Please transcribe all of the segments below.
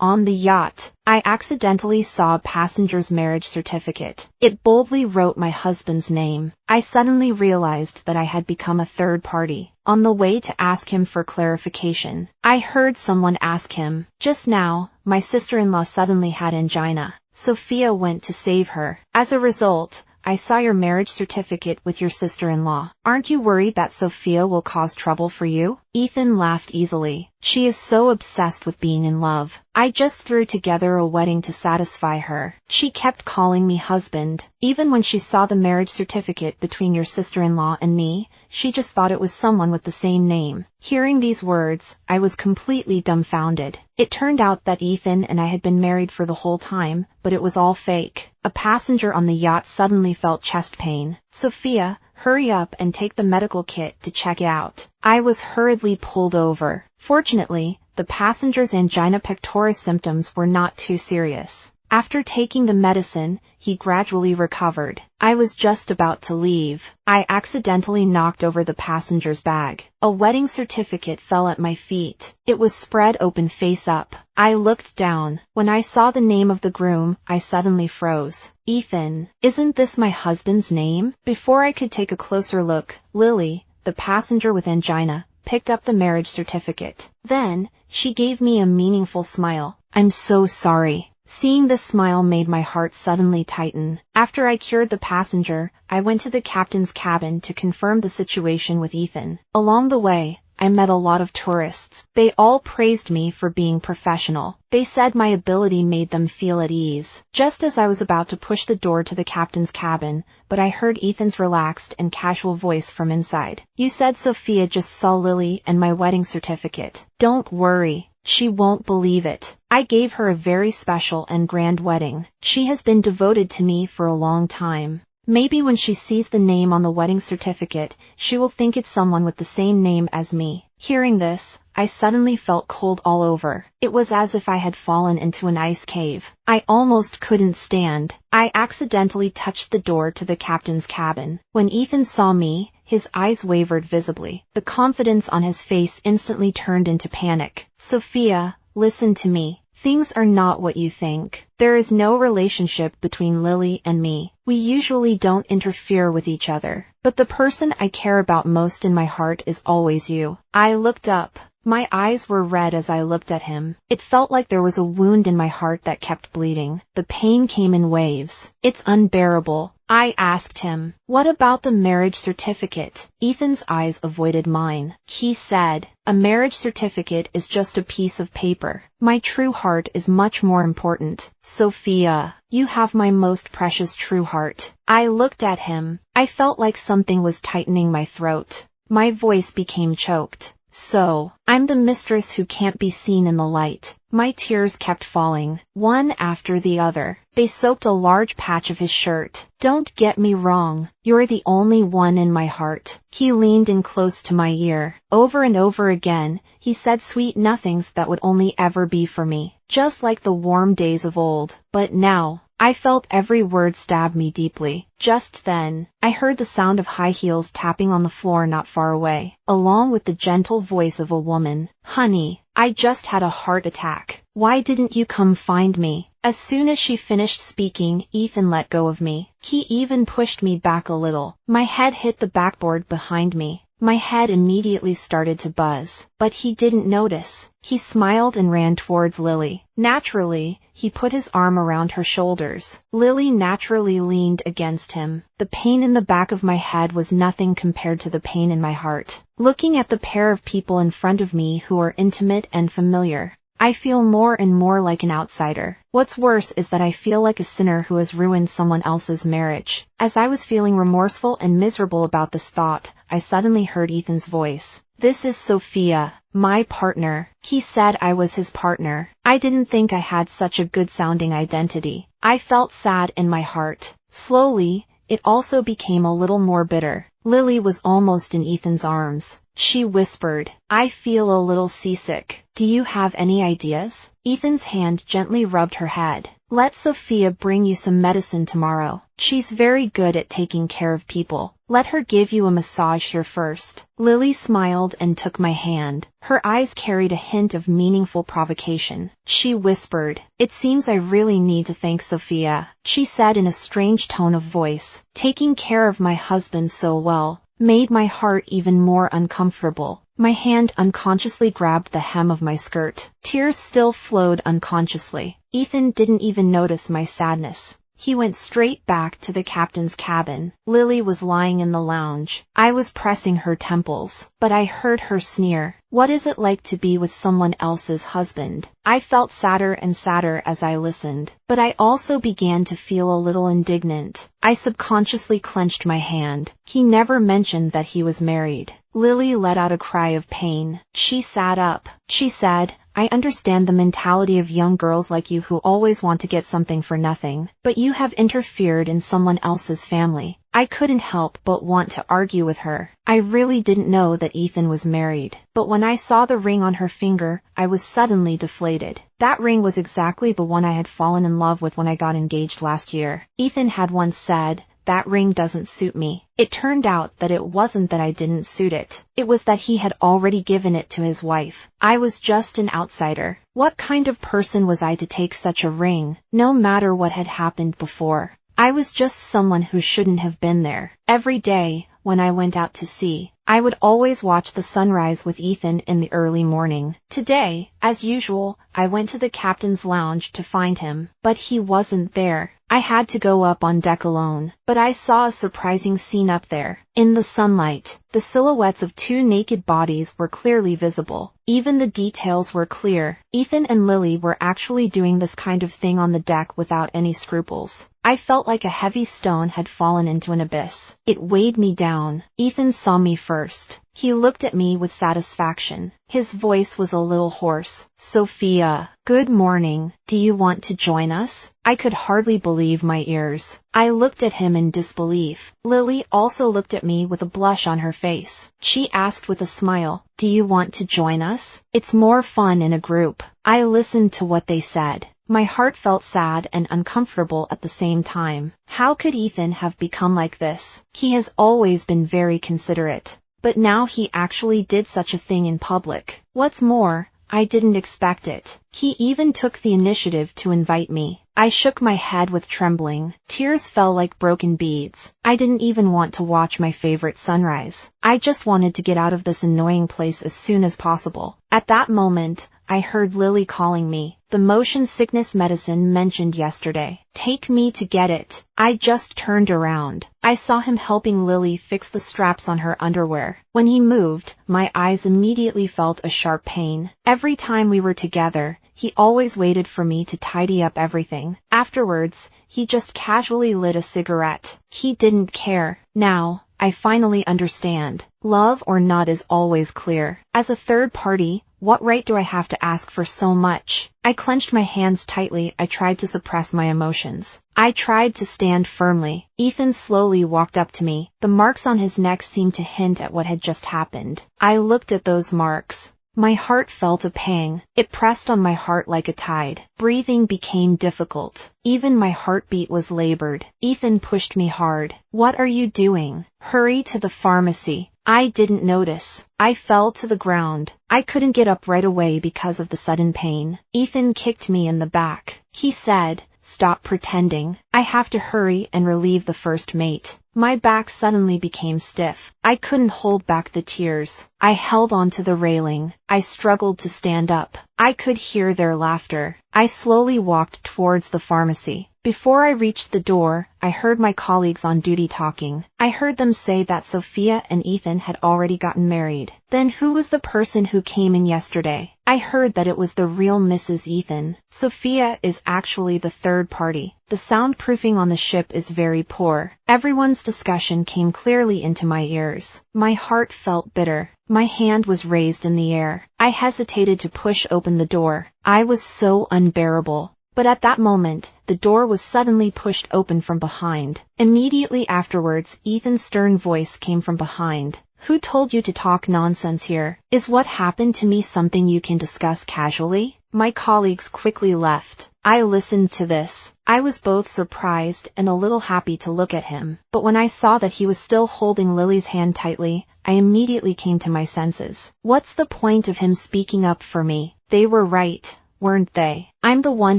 On the yacht, I accidentally saw a passenger's marriage certificate. It boldly wrote my husband's name. I suddenly realized that I had become a third party. On the way to ask him for clarification, I heard someone ask him, "Just now, my sister-in-law suddenly had angina. Sophia went to save her. As a result, I saw your marriage certificate with your sister-in-law. Aren't you worried that Sophia will cause trouble for you?" Ethan laughed easily. She is so obsessed with being in love. I just threw together a wedding to satisfy her. She kept calling me husband. Even when she saw the marriage certificate between your sister-in-law and me, she just thought it was someone with the same name. Hearing these words, I was completely dumbfounded. It turned out that Ethan and I had been married for the whole time, but it was all fake. A passenger on the yacht suddenly felt chest pain. "Sophia, hurry up and take the medical kit to check out." I was hurriedly pulled over. Fortunately, the passenger's angina pectoris symptoms were not too serious. After taking the medicine, he gradually recovered. I was just about to leave. I accidentally knocked over the passenger's bag. A wedding certificate fell at my feet. It was spread open face up. I looked down. When I saw the name of the groom, I suddenly froze. "Ethan, isn't this my husband's name?" Before I could take a closer look, Lily, the passenger with angina, picked up the marriage certificate. Then, she gave me a meaningful smile. "I'm so sorry." Seeing this smile made my heart suddenly tighten. After I cured the passenger, I went to the captain's cabin to confirm the situation with Ethan. Along the way, I met a lot of tourists. They all praised me for being professional. They said my ability made them feel at ease. Just as I was about to push the door to the captain's cabin, but I heard Ethan's relaxed and casual voice from inside. "You said Sophia just saw Lily and my wedding certificate. Don't worry. She won't believe it. I gave her a very special and grand wedding. She has been devoted to me for a long time. Maybe when she sees the name on the wedding certificate, she will think it's someone with the same name as me." Hearing this, I suddenly felt cold all over. It was as if I had fallen into an ice cave. I almost couldn't stand. I accidentally touched the door to the captain's cabin. When Ethan saw me, his eyes wavered visibly. The confidence on his face instantly turned into panic. "Sophia, listen to me. Things are not what you think. There is no relationship between Lily and me. We usually don't interfere with each other. But the person I care about most in my heart is always you." I looked up. My eyes were red as I looked at him. It felt like there was a wound in my heart that kept bleeding. The pain came in waves. "It's unbearable." I asked him, "What about the marriage certificate?" Ethan's eyes avoided mine. He said, "A marriage certificate is just a piece of paper. My true heart is much more important. Sophia, you have my most precious true heart." I looked at him. I felt like something was tightening my throat. My voice became choked. "So, I'm the mistress who can't be seen in the light." My tears kept falling, one after the other. They soaked a large patch of his shirt. "Don't get me wrong. You're the only one in my heart." He leaned in close to my ear. Over and over again, he said sweet nothings that would only ever be for me, just like the warm days of old. But now, I felt every word stab me deeply. Just then, I heard the sound of high heels tapping on the floor not far away, along with the gentle voice of a woman. "Honey, I just had a heart attack. Why didn't you come find me?" As soon as she finished speaking, Ethan let go of me. He even pushed me back a little. My head hit the backboard behind me. My head immediately started to buzz, but he didn't notice. He smiled and ran towards Lily. Naturally, he put his arm around her shoulders. Lily naturally leaned against him. The pain in the back of my head was nothing compared to the pain in my heart. Looking at the pair of people in front of me who are intimate and familiar, I feel more and more like an outsider. What's worse is that I feel like a sinner who has ruined someone else's marriage. As I was feeling remorseful and miserable about this thought, I suddenly heard Ethan's voice. "This is Sophia, my partner." He said I was his partner. I didn't think I had such a good-sounding identity. I felt sad in my heart. Slowly, it also became a little more bitter. Lily was almost in Ethan's arms. she whispered. I feel a little seasick. Do you have any ideas? Ethan's hand gently rubbed her head. Let Sophia bring you some medicine tomorrow. She's very good at taking care of people. Let her give you a massage here first. Lily smiled and took my hand. Her eyes carried a hint of meaningful provocation. She whispered, It seems I really need to thank Sophia, she said in a strange tone of voice. Taking care of my husband so well made my heart even more uncomfortable. My hand unconsciously grabbed the hem of my skirt. Tears still flowed unconsciously. Ethan didn't even notice my sadness. He went straight back to the captain's cabin. Lily was lying in the lounge. I was pressing her temples, but I heard her sneer. What is it like to be with someone else's husband? I felt sadder and sadder as I listened, but I also began to feel a little indignant. I subconsciously clenched my hand. He never mentioned that he was married. Lily let out a cry of pain. She sat up. She said, I understand the mentality of young girls like you who always want to get something for nothing, but you have interfered in someone else's family. I couldn't help but want to argue with her. I really didn't know that Ethan was married, but when I saw the ring on her finger, I was suddenly deflated. That ring was exactly the one I had fallen in love with when I got engaged last year. Ethan had once said, that ring doesn't suit me. It turned out that it wasn't that I didn't suit it. It was that he had already given it to his wife. I was just an outsider. What kind of person was I to take such a ring, no matter what had happened before? I was just someone who shouldn't have been there. Every day, when I went out to sea, I would always watch the sunrise with Ethan in the early morning. Today, as usual, I went to the captain's lounge to find him, but he wasn't there. I had to go up on deck alone, but I saw a surprising scene up there. In the sunlight, the silhouettes of two naked bodies were clearly visible. Even the details were clear. Ethan and Lily were actually doing this kind of thing on the deck without any scruples. I felt like a heavy stone had fallen into an abyss. It weighed me down. Ethan saw me first. He looked at me with satisfaction. His voice was a little hoarse. Sophia, good morning. Do you want to join us? I could hardly believe my ears. I looked at him in disbelief. Lily also looked at me with a blush on her face. She asked with a smile, Do you want to join us? It's more fun in a group. I listened to what they said. My heart felt sad and uncomfortable at the same time. How could Ethan have become like this? He has always been very considerate, but now he actually did such a thing in public. What's more, I didn't expect it. He even took the initiative to invite me. I shook my head with trembling. Tears fell like broken beads. I didn't even want to watch my favorite sunrise. I just wanted to get out of this annoying place as soon as possible. At that moment, I heard Lily calling me. The motion sickness medicine mentioned yesterday. Take me to get it. I just turned around. I saw him helping Lily fix the straps on her underwear. When he moved, my eyes immediately felt a sharp pain. Every time we were together, he always waited for me to tidy up everything. Afterwards, he just casually lit a cigarette. He didn't care. Now, I finally understand. Love or not is always clear. As a third party, what right do I have to ask for so much? I clenched my hands tightly. I tried to suppress my emotions. I tried to stand firmly. Ethan slowly walked up to me. The marks on his neck seemed to hint at what had just happened. I looked at those marks. My heart felt a pang. It pressed on my heart like a tide. Breathing became difficult. Even my heartbeat was labored. Ethan pushed me hard. What are you doing? Hurry to the pharmacy. I didn't notice. I fell to the ground. I couldn't get up right away because of the sudden pain. Ethan kicked me in the back. He said, Stop pretending. I have to hurry and relieve the first mate. My back suddenly became stiff. I couldn't hold back the tears. I held onto the railing. I struggled to stand up. I could hear their laughter. I slowly walked towards the pharmacy. Before I reached the door, I heard my colleagues on duty talking. I heard them say that Sophia and Ethan had already gotten married. Then who was the person who came in yesterday? I heard that it was the real Mrs. Ethan. Sophia is actually the third party. The soundproofing on the ship is very poor. Everyone's discussion came clearly into my ears. My heart felt bitter. My hand was raised in the air. I hesitated to push open the door. I was so unbearable. But at that moment, the door was suddenly pushed open from behind. Immediately afterwards, Ethan's stern voice came from behind. Who told you to talk nonsense here? Is what happened to me something you can discuss casually? My colleagues quickly left. I listened to this. I was both surprised and a little happy to look at him, but when I saw that he was still holding Lily's hand tightly, I immediately came to my senses. What's the point of him speaking up for me? They were right, weren't they? I'm the one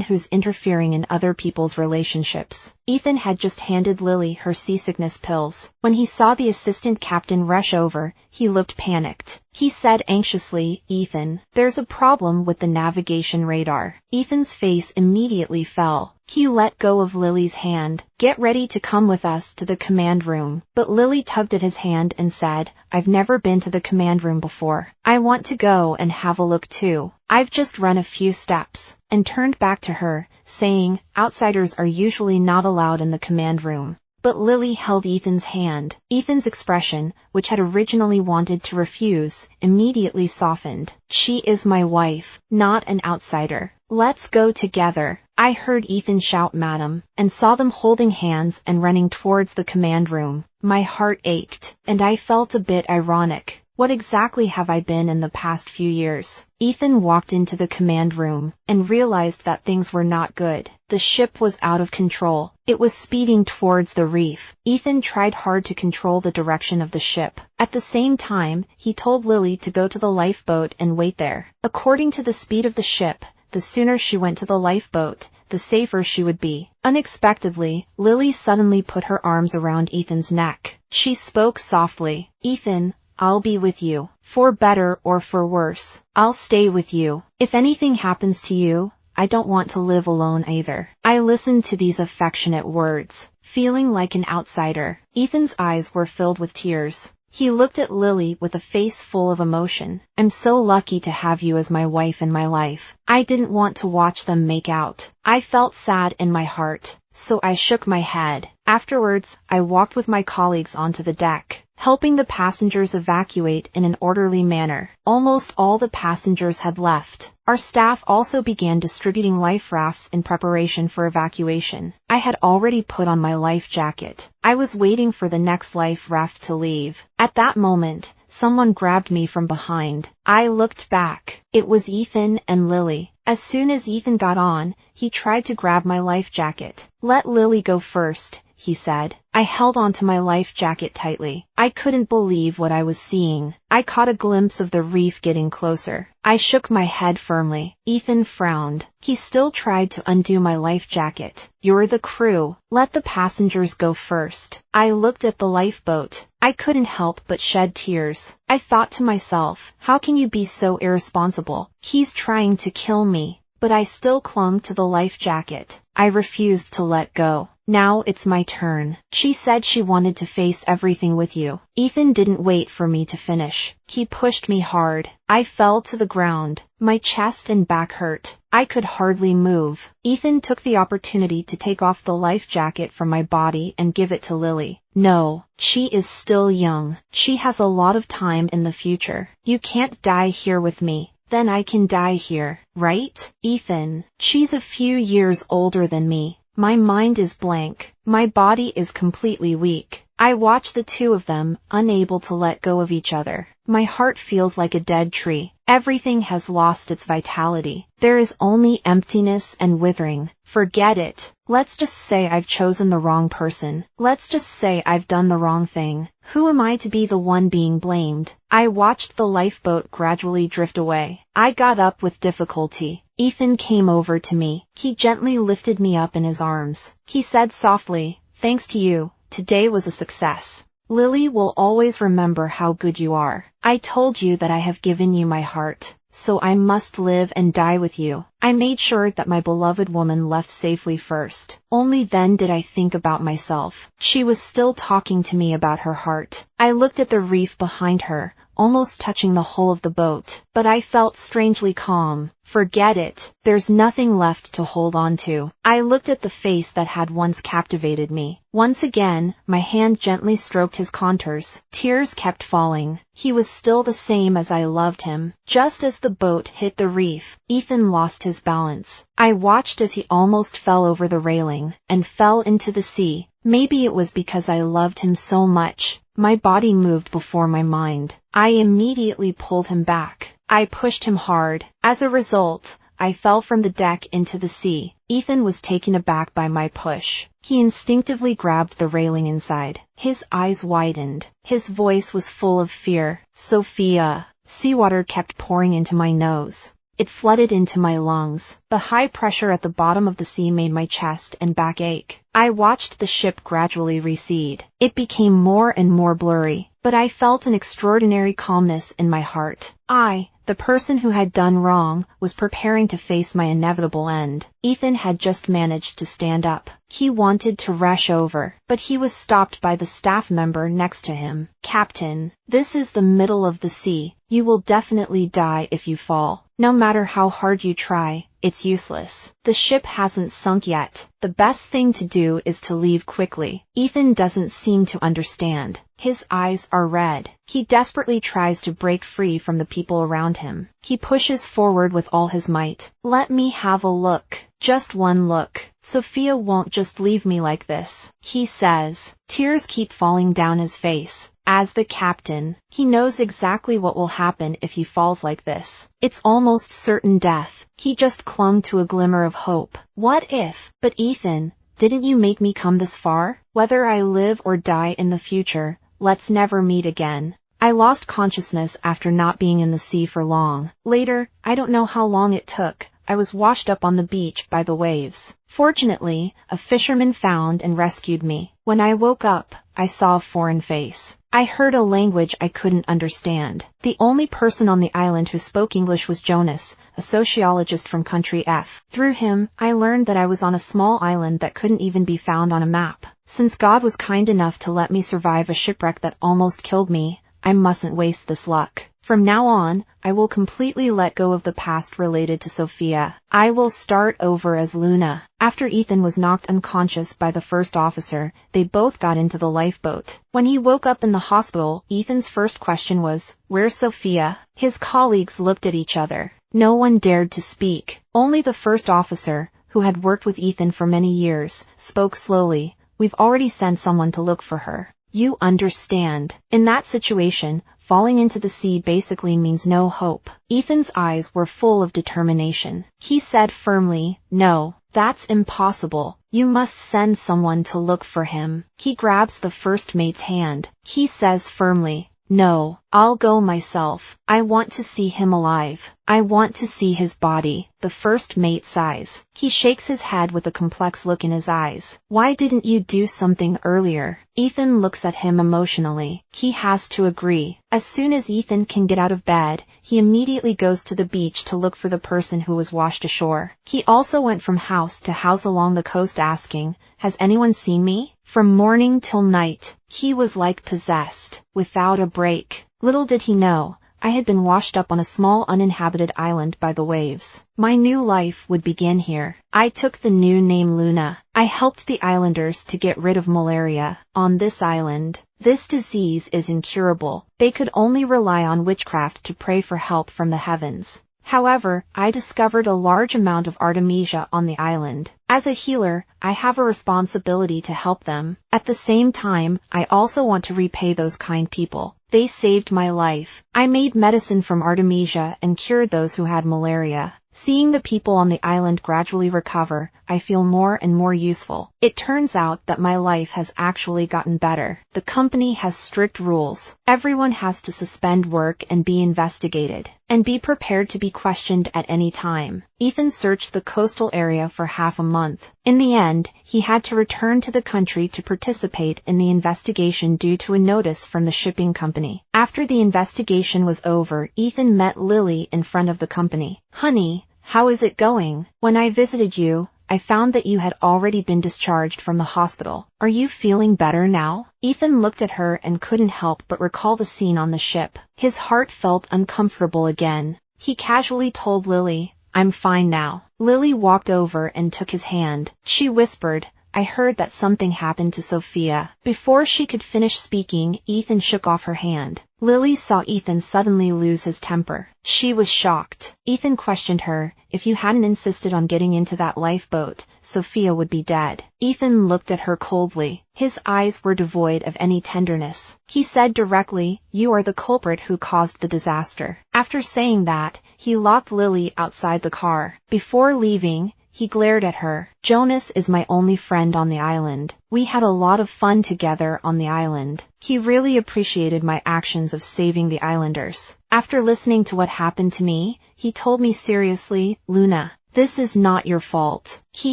who's interfering in other people's relationships. Ethan had just handed Lily her seasickness pills. When he saw the assistant captain rush over, he looked panicked. He said anxiously, "Ethan, there's a problem with the navigation radar." Ethan's face immediately fell. He let go of Lily's hand. "Get ready to come with us to the command room." But Lily tugged at his hand and said, "I've never been to the command room before. I want to go and have a look too. I've just run a few steps," and turned back to her, saying, "Outsiders are usually not allowed in the command room." But Lily held Ethan's hand. Ethan's expression, which had originally wanted to refuse, immediately softened. "She is my wife, not an outsider. Let's go together." I heard Ethan shout "Madam," and saw them holding hands and running towards the command room. My heart ached, and I felt a bit ironic. What exactly have I been in the past few years? Ethan walked into the command room and realized that things were not good. The ship was out of control. It was speeding towards the reef. Ethan tried hard to control the direction of the ship. At the same time, he told Lily to go to the lifeboat and wait there. According to the speed of the ship, the sooner she went to the lifeboat, the safer she would be. Unexpectedly, Lily suddenly put her arms around Ethan's neck. She spoke softly. "Ethan, I'll be with you. For better or for worse, I'll stay with you. If anything happens to you, I don't want to live alone either." I listened to these affectionate words, feeling like an outsider. Ethan's eyes were filled with tears. He looked at Lily with a face full of emotion. "I'm so lucky to have you as my wife in my life. I didn't want to watch them make out." I felt sad in my heart, so I shook my head. Afterwards, I walked with my colleagues onto the deck, helping the passengers evacuate in an orderly manner. Almost all the passengers had left. Our staff also began distributing life rafts in preparation for evacuation. I had already put on my life jacket. I was waiting for the next life raft to leave. At that moment, someone grabbed me from behind. I looked back. It was Ethan and Lily. As soon as Ethan got on, he tried to grab my life jacket. "Let Lily go first," he said. I held onto my life jacket tightly. I couldn't believe what I was seeing. I caught a glimpse of the reef getting closer. I shook my head firmly. Ethan frowned. He still tried to undo my life jacket. "You're the crew. Let the passengers go first." I looked at the lifeboat. I couldn't help but shed tears. I thought to myself, how can you be so irresponsible? He's trying to kill me. But I still clung to the life jacket. I refused to let go. "Now it's my turn." She said she wanted to face everything with you. Ethan didn't wait for me to finish. He pushed me hard. I fell to the ground. My chest and back hurt. I could hardly move. Ethan took the opportunity to take off the life jacket from my body and give it to Lily. "No, she is still young. She has a lot of time in the future. You can't die here with me. Then I can die here, right, Ethan? She's a few years older than me. My mind is blank. My body is completely weak." I watch the two of them, unable to let go of each other. My heart feels like a dead tree. Everything has lost its vitality. There is only emptiness and withering. Forget it. Let's just say I've chosen the wrong person. Let's just say I've done the wrong thing. Who am I to be the one being blamed? I watched the lifeboat gradually drift away. I got up with difficulty. Ethan came over to me. He gently lifted me up in his arms. He said softly, "Thanks to you, today was a success. Lily will always remember how good you are. I told you that I have given you my heart, so I must live and die with you." I made sure that my beloved woman left safely first. Only then did I think about myself. She was still talking to me about her heart. I looked at the reef behind her, almost touching the hull of the boat, but I felt strangely calm. Forget it. There's nothing left to hold on to. I looked at the face that had once captivated me. Once again, my hand gently stroked his contours. Tears kept falling. He was still the same as I loved him. Just as the boat hit the reef, Ethan lost his balance. I watched as he almost fell over the railing and fell into the sea. Maybe it was because I loved him so much, My body moved before my mind. I immediately pulled him back. I pushed him hard. As a result, I fell from the deck into the sea. Ethan was taken aback by my push. He instinctively grabbed the railing inside. His eyes widened. His voice was full of fear. Sophia. Seawater kept pouring into my nose. It flooded into my lungs. The high pressure at the bottom of the sea made my chest and back ache. I watched the ship gradually recede. It became more and more blurry, but I felt an extraordinary calmness in my heart. I, the person who had done wrong, was preparing to face my inevitable end. Ethan had just managed to stand up. He wanted to rush over, but he was stopped by the staff member next to him. Captain, this is the middle of the sea. You will definitely die if you fall. No matter how hard you try, it's useless. The ship hasn't sunk yet. The best thing to do is to leave quickly. Ethan doesn't seem to understand. His eyes are red. He desperately tries to break free from the people around him. He pushes forward with all his might. Let me have a look. Just one look. Sophia won't just leave me like this, he says. Tears keep falling down his face. As the captain, he knows exactly what will happen if he falls like this. It's almost certain death. He just clung to a glimmer of hope. What if? But Ethan, didn't you make me come this far? Whether I live or die in the future, let's never meet again. I lost consciousness after not being in the sea for long. Later, I don't know how long it took, I was washed up on the beach by the waves. Fortunately, a fisherman found and rescued me. When I woke up, I saw a foreign face. I heard a language I couldn't understand. The only person on the island who spoke English was Jonas, a sociologist from country F. Through him, I learned that I was on a small island that couldn't even be found on a map. Since God was kind enough to let me survive a shipwreck that almost killed me, I mustn't waste this luck. From now on, I will completely let go of the past related to Sophia. I will start over as Luna. After Ethan was knocked unconscious by the first officer, they both got into the lifeboat. When he woke up in the hospital, Ethan's first question was, "Where's Sophia?" His colleagues looked at each other. No one dared to speak. Only the first officer, who had worked with Ethan for many years, spoke slowly. "We've already sent someone to look for her. You understand." In that situation, falling into the sea basically means no hope. Ethan's eyes were full of determination. He said firmly, "No, that's impossible. You must send someone to look for him." He grabs the first mate's hand. He says firmly, "No, I'll go myself. I want to see him alive. I want to see his body." The first mate sighs. He shakes his head with a complex look in his eyes. "Why didn't you do something earlier?" Ethan looks at him emotionally. He has to agree. As soon as Ethan can get out of bed, he immediately goes to the beach to look for the person who was washed ashore. He also went from house to house along the coast asking, "Has anyone seen me?" From morning till night, he was like possessed, without a break. Little did he know, I had been washed up on a small uninhabited island by the waves. My new life would begin here. I took the new name Luna. I helped the islanders to get rid of malaria. On this island, this disease is incurable. They could only rely on witchcraft to pray for help from the heavens. However, I discovered a large amount of Artemisia on the island. As a healer, I have a responsibility to help them. At the same time, I also want to repay those kind people. They saved my life. I made medicine from Artemisia and cured those who had malaria. Seeing the people on the island gradually recover, I feel more and more useful. It turns out that my life has actually gotten better. The company has strict rules. Everyone has to suspend work and be investigated, and be prepared to be questioned at any time. Ethan searched the coastal area for half a month. In the end, he had to return to the country to participate in the investigation due to a notice from the shipping company. After the investigation was over, Ethan met Lily in front of the company. "Honey, how is it going? When I visited you, I found that you had already been discharged from the hospital. Are you feeling better now?" Ethan looked at her and couldn't help but recall the scene on the ship. His heart felt uncomfortable again. He casually told Lily, "I'm fine now." Lily walked over and took his hand. She whispered, "I heard that something happened to Sophia." Before she could finish speaking, Ethan shook off her hand. Lily saw Ethan suddenly lose his temper. She was shocked. Ethan questioned her, "If you hadn't insisted on getting into that lifeboat, Sophia would be dead. Ethan looked at her coldly. His eyes were devoid of any tenderness. He said directly, "You are the culprit who caused the disaster." After saying that, he locked Lily outside the car. Before leaving, he glared at her. "Jonas is my only friend on the island. We had a lot of fun together on the island. He really appreciated my actions of saving the islanders. After listening to what happened to me, he told me seriously, 'Luna, this is not your fault.' He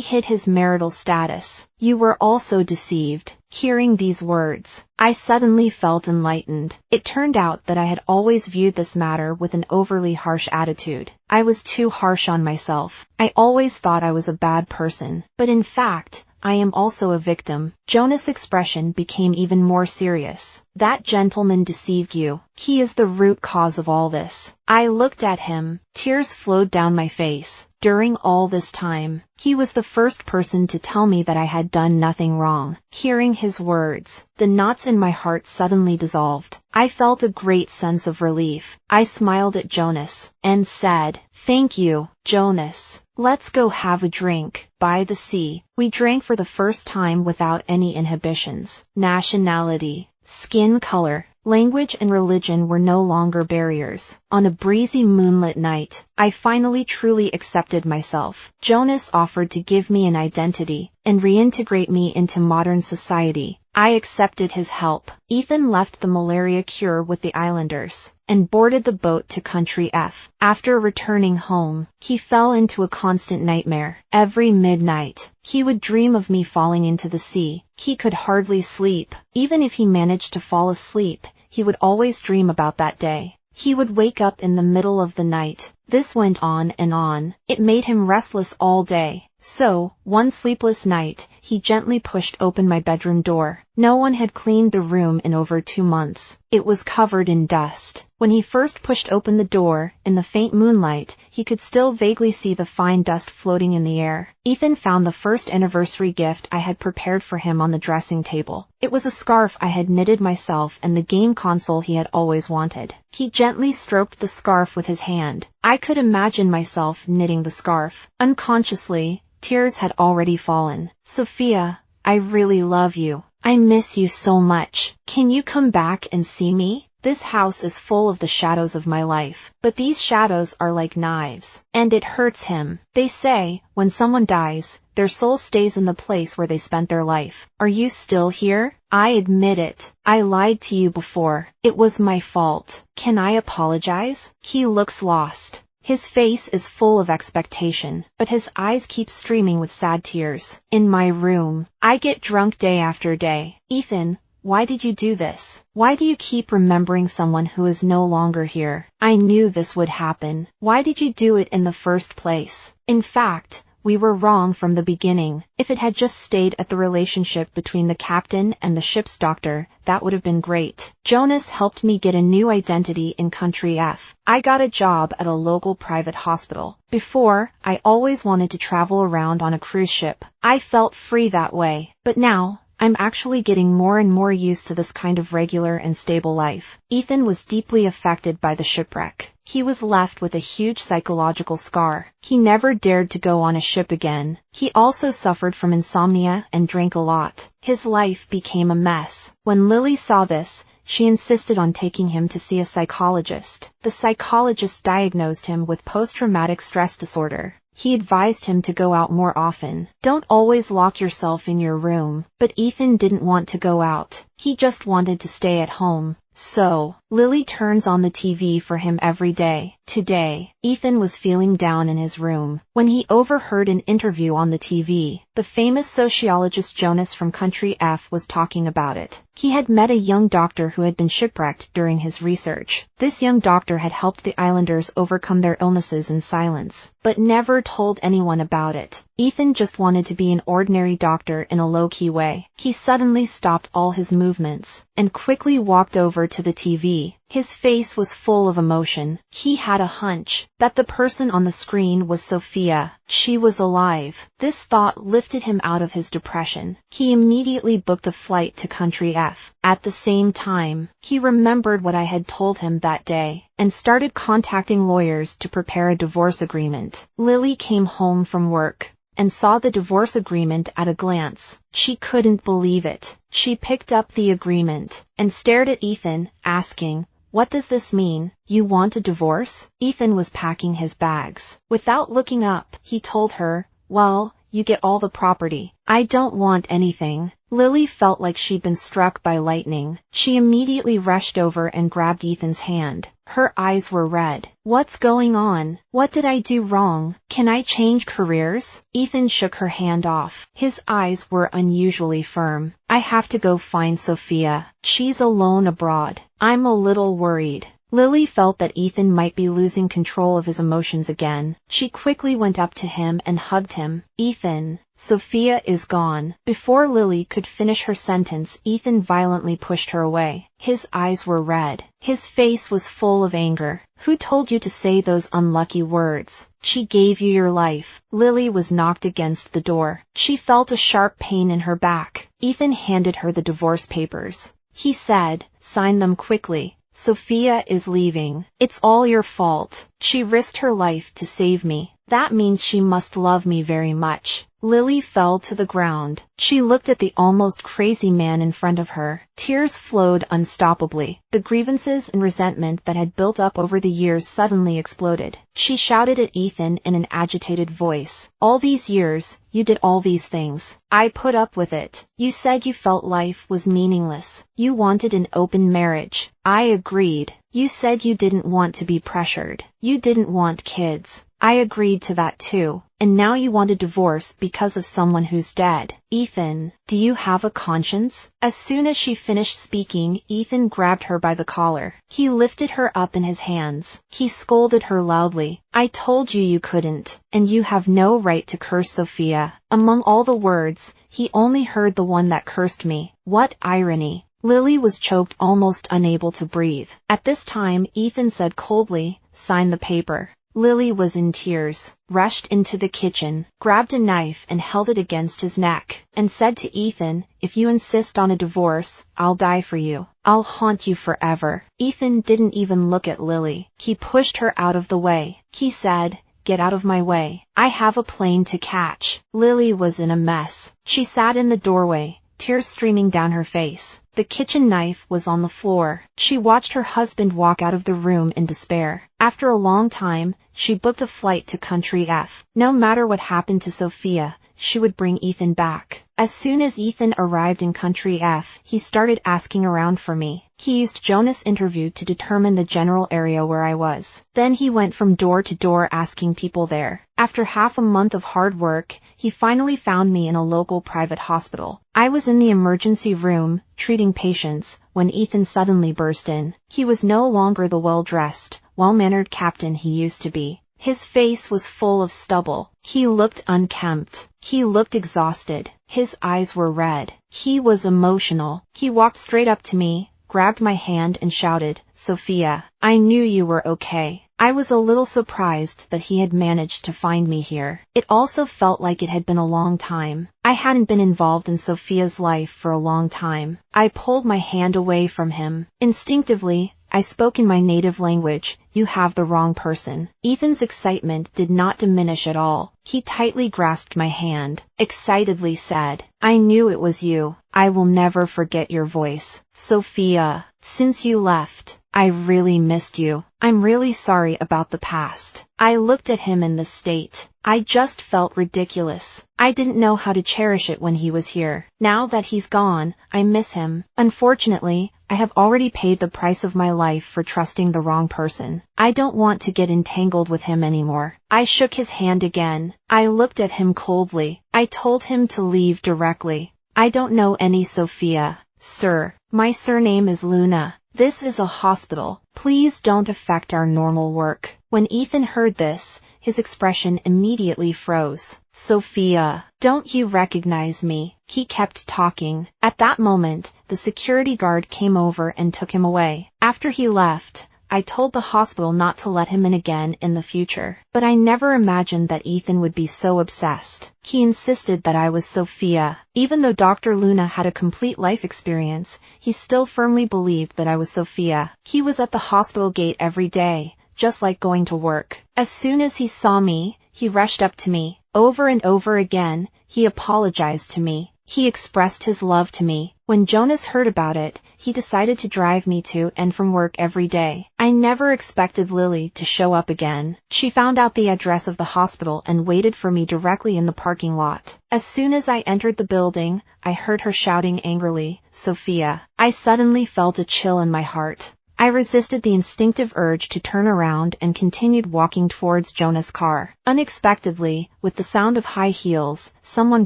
hid his marital status. You were also deceived." Hearing these words, I suddenly felt enlightened. It turned out that I had always viewed this matter with an overly harsh attitude. I was too harsh on myself. I always thought I was a bad person. But in fact, I am also a victim. Jonas' expression became even more serious. "That gentleman deceived you. He is the root cause of all this." I looked at him. Tears flowed down my face. During all this time, he was the first person to tell me that I had done nothing wrong. Hearing his words, the knots in my heart suddenly dissolved. I felt a great sense of relief. I smiled at Jonas and said, "Thank you, Jonas. Let's go have a drink by the sea." We drank for the first time without any inhibitions. Nationality, skin color, language and religion were no longer barriers. On a breezy moonlit night, I finally truly accepted myself. Jonas offered to give me an identity and reintegrate me into modern society. I accepted his help. Ethan left the malaria cure with the islanders and boarded the boat to Country F. After returning home, he fell into a constant nightmare. Every midnight, he would dream of me falling into the sea. He could hardly sleep. Even if he managed to fall asleep, he would always dream about that day. He would wake up in the middle of the night. This went on and on. It made him restless all day. So, one sleepless night, he gently pushed open my bedroom door. No one had cleaned the room in over 2 months. It was covered in dust. When he first pushed open the door, in the faint moonlight, he could still vaguely see the fine dust floating in the air. Ethan found the first anniversary gift I had prepared for him on the dressing table. It was a scarf I had knitted myself and the game console he had always wanted. He gently stroked the scarf with his hand. I could imagine myself knitting the scarf. Unconsciously, tears had already fallen. "Sophia, I really love you. I miss you so much. Can you come back and see me? This house is full of the shadows of my life, but these shadows are like knives, and it hurts him. They say, when someone dies, their soul stays in the place where they spent their life. Are you still here? I admit it. I lied to you before. It was my fault. Can I apologize?" He looks lost. His face is full of expectation, but his eyes keep streaming with sad tears. In my room, I get drunk day after day. "Ethan, why did you do this? Why do you keep remembering someone who is no longer here? I knew this would happen. Why did you do it in the first place? In fact, we were wrong from the beginning. If it had just stayed at the relationship between the captain and the ship's doctor, that would have been great." Jonas helped me get a new identity in Country F. I got a job at a local private hospital. Before, I always wanted to travel around on a cruise ship. I felt free that way. But now, I'm actually getting more and more used to this kind of regular and stable life. Ethan was deeply affected by the shipwreck. He was left with a huge psychological scar. He never dared to go on a ship again. He also suffered from insomnia and drank a lot. His life became a mess. When Lily saw this, she insisted on taking him to see a psychologist. The psychologist diagnosed him with post-traumatic stress disorder. He advised him to go out more often. Don't always lock yourself in your room. But Ethan didn't want to go out. He just wanted to stay at home. So, Lily turns on the TV for him every day. Today, Ethan was feeling down in his room when he overheard an interview on the TV. The famous sociologist Jonas from Country F was talking about it. He had met a young doctor who had been shipwrecked during his research. This young doctor had helped the islanders overcome their illnesses in silence, but never told anyone about it. Ethan just wanted to be an ordinary doctor in a low-key way. He suddenly stopped all his movements and quickly walked over to the TV. His face was full of emotion. He had a hunch that the person on the screen was Sophia. She was alive. This thought lifted him out of his depression. He immediately booked a flight to Country F. At the same time, he remembered what I had told him that day and started contacting lawyers to prepare a divorce agreement. Lily came home from work. and saw the divorce agreement at a glance. She couldn't believe it. She picked up the agreement and stared at Ethan, asking, "What does this mean? You want a divorce?" Ethan was packing his bags. Without looking up, he told her, "Well, you get all the property. I don't want anything." Lily felt like she'd been struck by lightning. She immediately rushed over and grabbed Ethan's hand. Her eyes were red. "What's going on? What did I do wrong? Can I change careers?" Ethan shook her hand off. His eyes were unusually firm. "I have to go find Sophia. She's alone abroad. I'm a little worried." Lily felt that Ethan might be losing control of his emotions again. She quickly went up to him and hugged him. "Ethan, Sophia is gone." Before Lily could finish her sentence, Ethan violently pushed her away. His eyes were red. His face was full of anger. "Who told you to say those unlucky words? She gave you your life." Lily was knocked against the door. She felt a sharp pain in her back. Ethan handed her the divorce papers. He said, "Sign them quickly. Sophia is leaving. It's all your fault. She risked her life to save me. That means she must love me very much." Lily fell to the ground. She looked at the almost crazy man in front of her. Tears flowed unstoppably. The grievances and resentment that had built up over the years suddenly exploded. She shouted at Ethan in an agitated voice, "All these years, you did all these things. I put up with it. You said you felt life was meaningless. You wanted an open marriage. I agreed. You said you didn't want to be pressured. You didn't want kids. I agreed to that too. And now you want a divorce because of someone who's dead. Ethan, do you have a conscience?" As soon as she finished speaking, Ethan grabbed her by the collar. He lifted her up in his hands. He scolded her loudly. "I told you you couldn't, and you have no right to curse Sophia." Among all the words, he only heard the one that cursed me. What irony. Lily was choked, almost unable to breathe. At this time, Ethan said coldly, "Sign the paper." Lily was in tears, rushed into the kitchen, grabbed a knife and held it against his neck, and said to Ethan, "If you insist on a divorce, I'll die for you. I'll haunt you forever." Ethan didn't even look at Lily. He pushed her out of the way. He said, "Get out of my way. I have a plane to catch." Lily was in a mess. She sat in the doorway, tears streaming down her face. The kitchen knife was on the floor. She watched her husband walk out of the room in despair. After a long time, she booked a flight to Country F. No matter what happened to Sophia, she would bring Ethan back. As soon as Ethan arrived in Country F, he started asking around for me. He used Jonas Interview to determine the general area where I was. Then he went from door to door asking people there. After half a month of hard work, he finally found me in a local private hospital. I was in the emergency room, treating patients, when Ethan suddenly burst in. He was no longer the well-dressed, well-mannered captain he used to be. His face was full of stubble. He looked unkempt. He looked exhausted. His eyes were red. He was emotional. He walked straight up to me, grabbed my hand and shouted, "Sophia, I knew you were okay." I was a little surprised that he had managed to find me here. It also felt like it had been a long time. I hadn't been involved in Sophia's life for a long time. I pulled my hand away from him. Instinctively, I spoke in my native language, "You have the wrong person." Ethan's excitement did not diminish at all. He tightly grasped my hand, excitedly said, "I knew it was you. I will never forget your voice. Sophia, since you left, I really missed you. I'm really sorry about the past." I looked at him in this state. I just felt ridiculous. I didn't know how to cherish it when he was here. Now that he's gone, I miss him. Unfortunately, I have already paid the price of my life for trusting the wrong person. I don't want to get entangled with him anymore. I shook his hand again. I looked at him coldly. I told him to leave directly. "I don't know any Sophia, sir. My surname is Luna. This is a hospital. Please don't affect our normal work." When Ethan heard this, his expression immediately froze. "Sophia, don't you recognize me?" He kept talking. At that moment, the security guard came over and took him away. After he left, I told the hospital not to let him in again in the future. But I never imagined that Ethan would be so obsessed. He insisted that I was Sophia. Even though Dr. Luna had a complete life experience, he still firmly believed that I was Sophia. He was at the hospital gate every day, just like going to work. As soon as he saw me, he rushed up to me, Over and over again, he apologized to me. He expressed his love to me. When Jonas heard about it, he decided to drive me to and from work every day. I never expected Lily to show up again. She found out the address of the hospital and waited for me directly in the parking lot. As soon as I entered the building, I heard her shouting angrily, "Sophia." I suddenly felt a chill in my heart. I resisted the instinctive urge to turn around and continued walking towards Jonas' car. Unexpectedly, with the sound of high heels, someone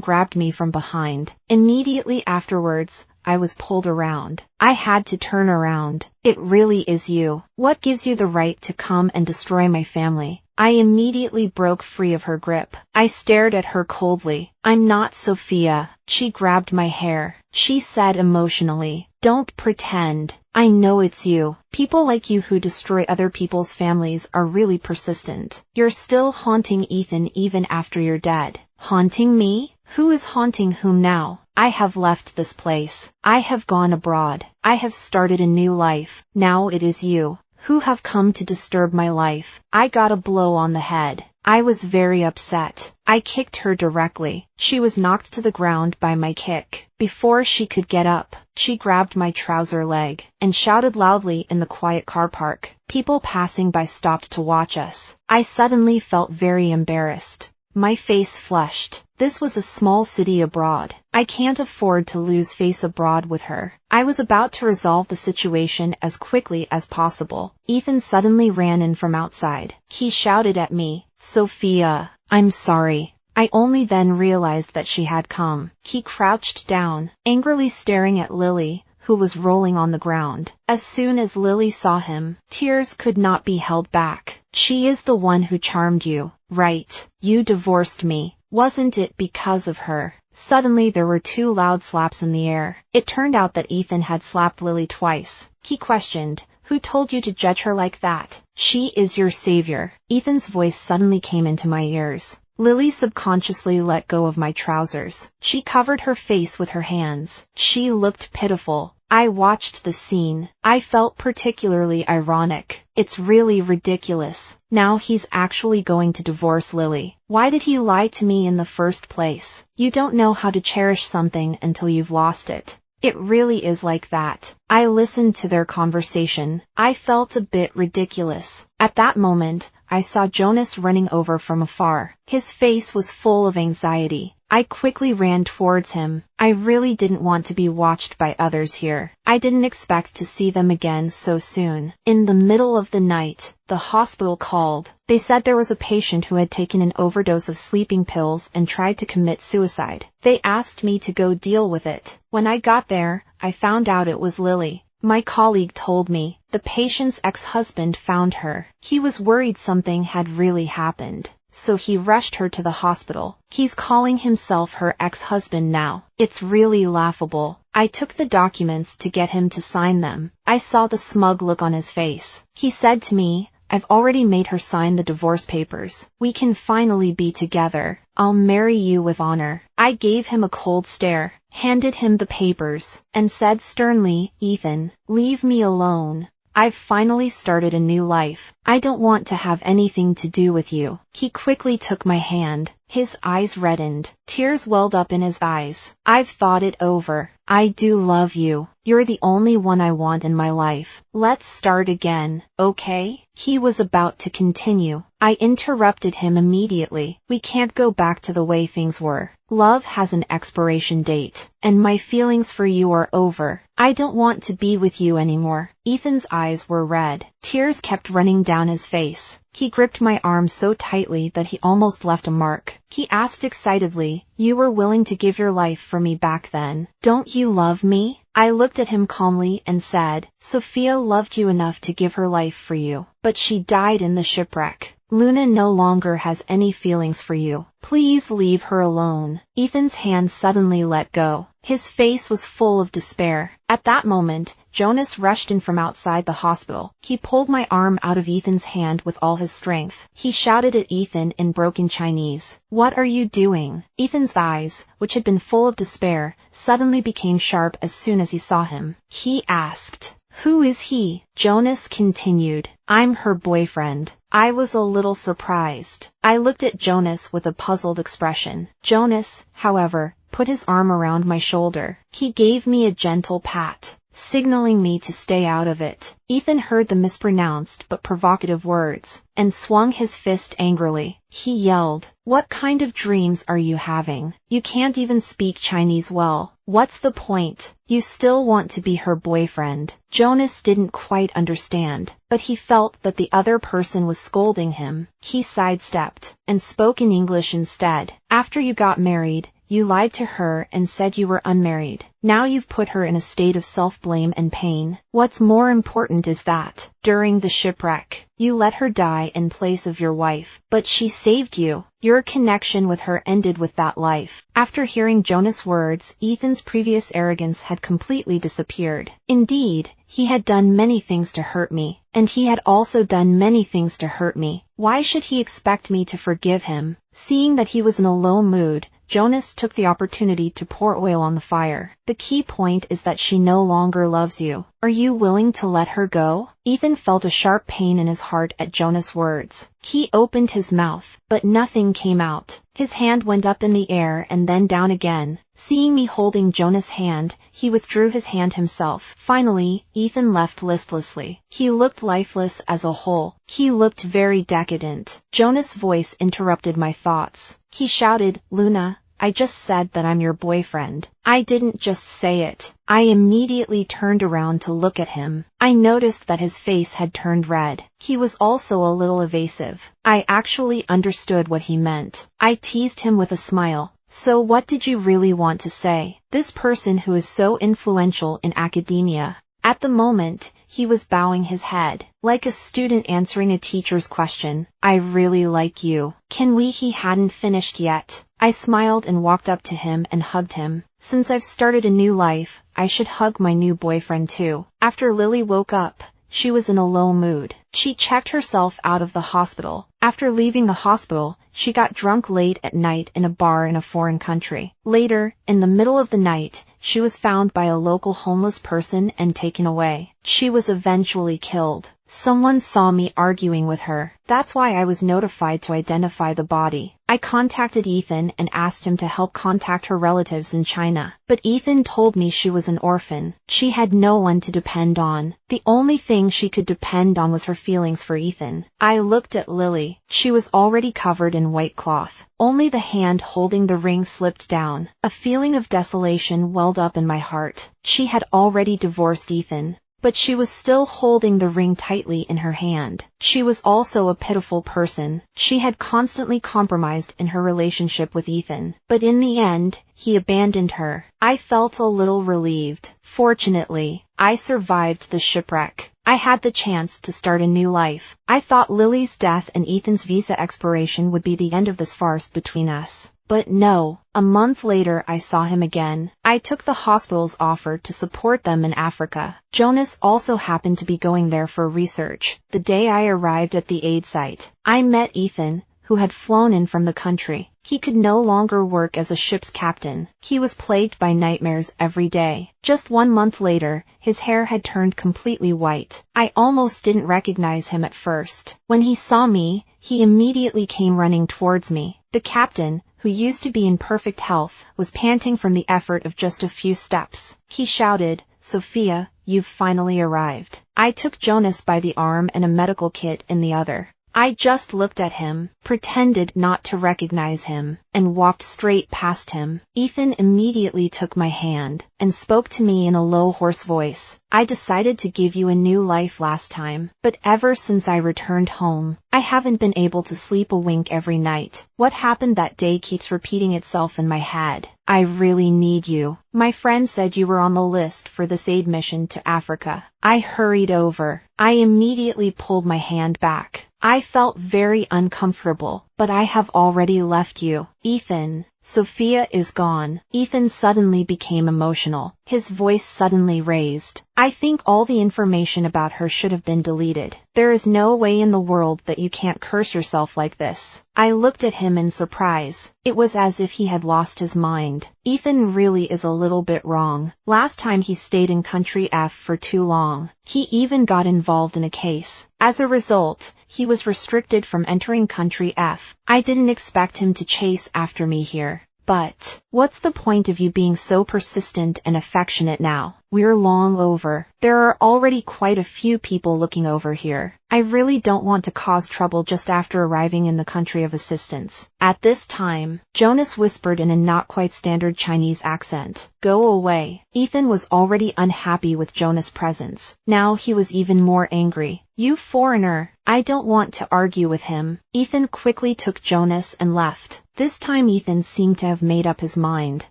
grabbed me from behind. Immediately afterwards, I was pulled around. I had to turn around. "It really is you. What gives you the right to come and destroy my family?" I immediately broke free of her grip. I stared at her coldly. "I'm not Sophia." She grabbed my hair. She said emotionally, "Don't pretend. I know it's you. People like you who destroy other people's families are really persistent. You're still haunting Ethan even after you're dead." "Haunting me? Who is haunting whom now? I have left this place. I have gone abroad. I have started a new life. Now it is you who have come to disturb my life." I got a blow on the head. I was very upset. I kicked her directly. She was knocked to the ground by my kick. Before she could get up, she grabbed my trouser leg and shouted loudly in the quiet car park. People passing by stopped to watch us. I suddenly felt very embarrassed. My face flushed. This was a small city abroad. I can't afford to lose face abroad with her. I was about to resolve the situation as quickly as possible. Ethan suddenly ran in from outside. He shouted at me, "Sophia, I'm sorry." I only then realized that she had come. He crouched down, angrily staring at Lily, who was rolling on the ground. As soon as Lily saw him, tears could not be held back. "She is the one who charmed you, right? You divorced me. Wasn't it because of her?" Suddenly there were two loud slaps in the air. It turned out that Ethan had slapped Lily twice. He questioned, "Who told you to judge her like that?" "She is your savior." Ethan's voice suddenly came into my ears. Lily subconsciously let go of my trousers. She covered her face with her hands. She looked pitiful. I watched the scene. I felt particularly ironic. It's really ridiculous. Now he's actually going to divorce Lily. Why did he lie to me in the first place? You don't know how to cherish something until you've lost it. It really is like that. I listened to their conversation. I felt a bit ridiculous. At that moment, I saw Jonas running over from afar. His face was full of anxiety. I quickly ran towards him. I really didn't want to be watched by others here. I didn't expect to see them again so soon. In the middle of the night, the hospital called. They said there was a patient who had taken an overdose of sleeping pills and tried to commit suicide. They asked me to go deal with it. When I got there, I found out it was Lily. My colleague told me the patient's ex-husband found her. He was worried something had really happened, so he rushed her to the hospital. He's calling himself her ex-husband now. It's really laughable. I took the documents to get him to sign them. I saw the smug look on his face. He said to me, "I've already made her sign the divorce papers. We can finally be together. I'll marry you with honor." I gave him a cold stare, handed him the papers, and said sternly, "Ethan, leave me alone. I've finally started a new life. I don't want to have anything to do with you." He quickly took my hand. His eyes reddened. Tears welled up in his eyes. "I've thought it over. I do love you. You're the only one I want in my life. Let's start again, okay?" He was about to continue. I interrupted him immediately. "We can't go back to the way things were. Love has an expiration date, and my feelings for you are over. I don't want to be with you anymore." Ethan's eyes were red. Tears kept running down his face. He gripped my arm so tightly that he almost left a mark. He asked excitedly, "You were willing to give your life for me back then. Don't you love me?" I looked at him calmly and said, "Sophia loved you enough to give her life for you, but she died in the shipwreck. Luna no longer has any feelings for you. Please leave her alone." Ethan's hand suddenly let go. His face was full of despair. At that moment, Jonas rushed in from outside the hospital. He pulled my arm out of Ethan's hand with all his strength. He shouted at Ethan in broken Chinese, "What are you doing?" Ethan's eyes, which had been full of despair, suddenly became sharp as soon as he saw him. He asked, "Who is he?" Jonas continued, "I'm her boyfriend. I was a little surprised. I looked at Jonas with a puzzled expression. Jonas, however, put his arm around my shoulder. He gave me a gentle pat, signaling me to stay out of it. Ethan heard the mispronounced but provocative words, and swung his fist angrily. He yelled, "What kind of dreams are you having? You can't even speak Chinese well. What's the point? You still want to be her boyfriend." Jonas didn't quite understand, but he felt that the other person was scolding him. He sidestepped, and spoke in English instead. "After you got married, you lied to her and said you were unmarried. Now you've put her in a state of self-blame and pain. What's more important is that, during the shipwreck, you let her die in place of your wife, but she saved you. Your connection with her ended with that life." After hearing Jonas' words, Ethan's previous arrogance had completely disappeared. Indeed, he had done many things to hurt me, and he had also done many things to hurt me. Why should he expect me to forgive him? Seeing that he was in a low mood, Jonas took the opportunity to pour oil on the fire. "The key point is that she no longer loves you. Are you willing to let her go?" Ethan felt a sharp pain in his heart at Jonas' words. He opened his mouth, but nothing came out. His hand went up in the air and then down again. Seeing me holding Jonas' hand, he withdrew his hand himself. Finally, Ethan left listlessly. He looked lifeless as a whole. He looked very decadent. Jonas' voice interrupted my thoughts. He shouted, "Luna, I just said that I'm your boyfriend. I didn't just say it." I immediately turned around to look at him. I noticed that his face had turned red. He was also a little evasive. I actually understood what he meant. I teased him with a smile. "So what did you really want to say?" This person who is so influential in academia. At the moment, he was bowing his head, like a student answering a teacher's question. "I really like you. Can we?" He hadn't finished yet. I smiled and walked up to him and hugged him. Since I've started a new life, I should hug my new boyfriend too. After Lily woke up, she was in a low mood. She checked herself out of the hospital. After leaving the hospital, she got drunk late at night in a bar in a foreign country. Later, in the middle of the night, she was found by a local homeless person and taken away. She was eventually killed. Someone saw me arguing with her. That's why I was notified to identify the body. I contacted Ethan and asked him to help contact her relatives in China. But Ethan told me she was an orphan. She had no one to depend on. The only thing she could depend on was her feelings for Ethan. I looked at Lily. She was already covered in white cloth. Only the hand holding the ring slipped down. A feeling of desolation welled up in my heart. She had already divorced Ethan, but she was still holding the ring tightly in her hand. She was also a pitiful person. She had constantly compromised in her relationship with Ethan, but in the end, he abandoned her. I felt a little relieved. Fortunately, I survived the shipwreck. I had the chance to start a new life. I thought Lily's death and Ethan's visa expiration would be the end of this farce between us. But no, a month later I saw him again. I took the hospital's offer to support them in Africa. Jonas also happened to be going there for research. The day I arrived at the aid site, I met Ethan, who had flown in from the country. He could no longer work as a ship's captain. He was plagued by nightmares every day. Just 1 month later, his hair had turned completely white. I almost didn't recognize him at first. When he saw me, he immediately came running towards me. The captain, who used to be in perfect health, was panting from the effort of just a few steps. He shouted, "Sophia, you've finally arrived." I took Jonas by the arm and a medical kit in the other. I just looked at him, pretended not to recognize him, and walked straight past him. Ethan immediately took my hand and spoke to me in a low, hoarse voice. "I decided to give you a new life last time, but ever since I returned home, I haven't been able to sleep a wink every night. What happened that day keeps repeating itself in my head. I really need you. My friend said you were on the list for this aid mission to Africa." I hurried over. I immediately pulled my hand back. I felt very uncomfortable, but I have already left you. "Ethan, Sophia is gone." Ethan suddenly became emotional. His voice suddenly raised. "I think all the information about her should have been deleted. There is no way in the world that you can't curse yourself like this." I looked at him in surprise. It was as if he had lost his mind. Ethan really is a little bit wrong. Last time he stayed in country F for too long. He even got involved in a case. As a result, he was restricted from entering country F. I didn't expect him to chase after me here. But what's the point of you being so persistent and affectionate now? We're long over. There are already quite a few people looking over here. I really don't want to cause trouble just after arriving in the country of assistance. At this time, Jonas whispered in a not quite standard Chinese accent, "Go away." Ethan was already unhappy with Jonas' presence. Now he was even more angry. "You foreigner." I don't want to argue with him. Ethan quickly took Jonas and left. This time Ethan seemed to have made up his mind.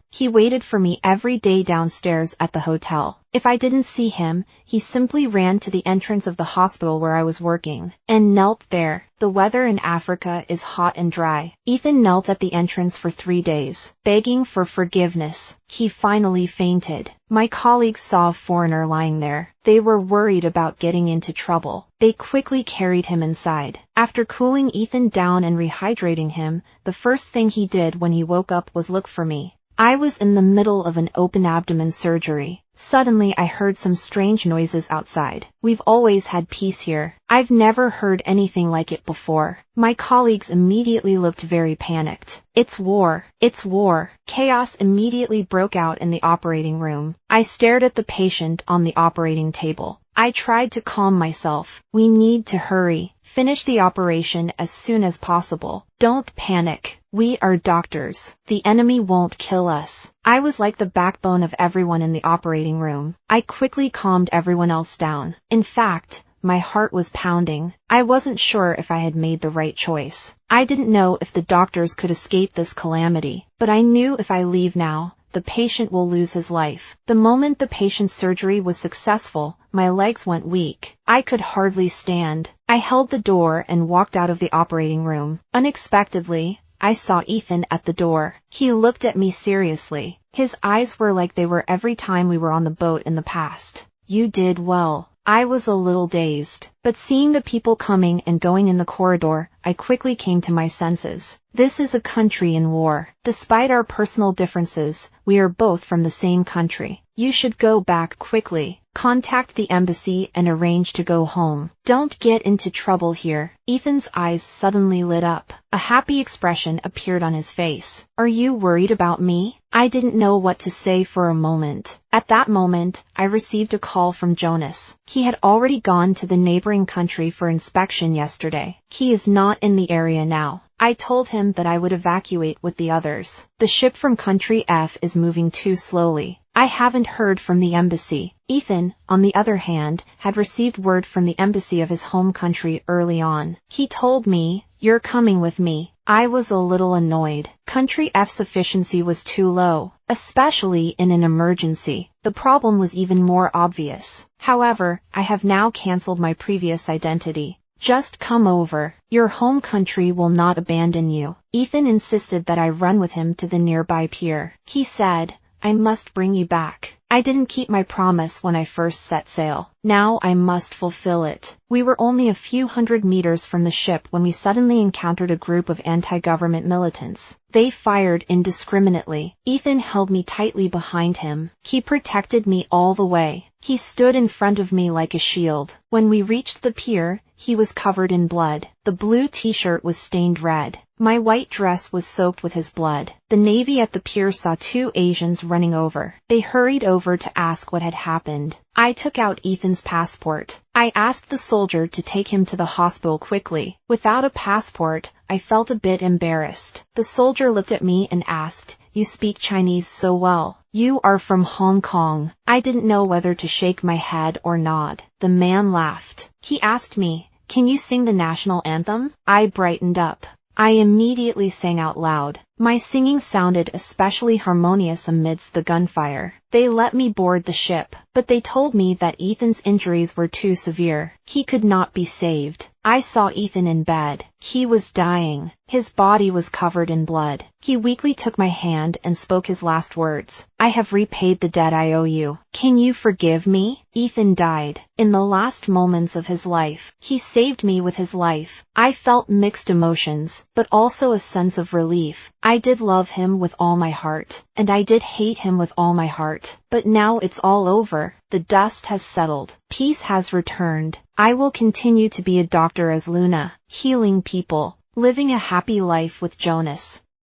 He waited for me every day downstairs at the hotel. If I didn't see him, he simply ran to the entrance of the hospital where I was working, and knelt there. The weather in Africa is hot and dry. Ethan knelt at the entrance for 3 days, begging for forgiveness. He finally fainted. My colleagues saw a foreigner lying there. They were worried about getting into trouble. They quickly carried him inside. After cooling Ethan down and rehydrating him, the first thing he did when he woke up was look for me. I was in the middle of an open abdomen surgery. Suddenly I heard some strange noises outside. We've always had peace here. I've never heard anything like it before. My colleagues immediately looked very panicked. It's war. It's war. Chaos immediately broke out in the operating room. I stared at the patient on the operating table. I tried to calm myself. We need to hurry. Finish the operation as soon as possible. Don't panic. We are doctors. The enemy won't kill us. I was like the backbone of everyone in the operating room. I quickly calmed everyone else down. In fact, my heart was pounding. I wasn't sure if I had made the right choice. I didn't know if the doctors could escape this calamity, but I knew if I leave now, the patient will lose his life. The moment the patient's surgery was successful, my legs went weak. I could hardly stand. I held the door and walked out of the operating room. Unexpectedly, I saw Ethan at the door. He looked at me seriously. His eyes were like they were every time we were on the boat in the past. "You did well." I was a little dazed, but seeing the people coming and going in the corridor, I quickly came to my senses. This is a country in war. Despite our personal differences, we are both from the same country. You should go back quickly. Contact the embassy and arrange to go home. Don't get into trouble here. Ethan's eyes suddenly lit up. A happy expression appeared on his face. "Are you worried about me?" I didn't know what to say for a moment. At that moment, I received a call from Jonas. He had already gone to the neighboring country for inspection yesterday. He is not in the area now. I told him that I would evacuate with the others. The ship from country F is moving too slowly. I haven't heard from the embassy. Ethan, on the other hand, had received word from the embassy of his home country early on. He told me, "You're coming with me." I was a little annoyed. Country F's efficiency was too low, especially in an emergency. The problem was even more obvious. However, I have now cancelled my previous identity. Just come over. Your home country will not abandon you. Ethan insisted that I run with him to the nearby pier. He said, "I must bring you back." I didn't keep my promise when I first set sail. Now I must fulfill it. We were only a few hundred meters from the ship when we suddenly encountered a group of anti-government militants. They fired indiscriminately. Ethan held me tightly behind him. He protected me all the way. He stood in front of me like a shield. When we reached the pier, he was covered in blood. The blue t-shirt was stained red. My white dress was soaked with his blood. The Navy at the pier saw 2 Asians running over. They hurried over to ask what had happened. I took out Ethan's passport. I asked the soldier to take him to the hospital quickly. Without a passport, I felt a bit embarrassed. The soldier looked at me and asked, "You speak Chinese so well. You are from Hong Kong." I didn't know whether to shake my head or nod. The man laughed. He asked me, "Can you sing the national anthem?" I brightened up. I immediately sang out loud. My singing sounded especially harmonious amidst the gunfire. They let me board the ship, but they told me that Ethan's injuries were too severe. He could not be saved. I saw Ethan in bed. He was dying. His body was covered in blood. He weakly took my hand and spoke his last words. "I have repaid the debt I owe you. Can you forgive me?" Ethan died. In the last moments of his life, he saved me with his life. I felt mixed emotions, but also a sense of relief. I did love him with all my heart, and I did hate him with all my heart. But now it's all over. The dust has settled. Peace has returned. I will continue to be a doctor as Luna, healing people, living a happy life with Jonas.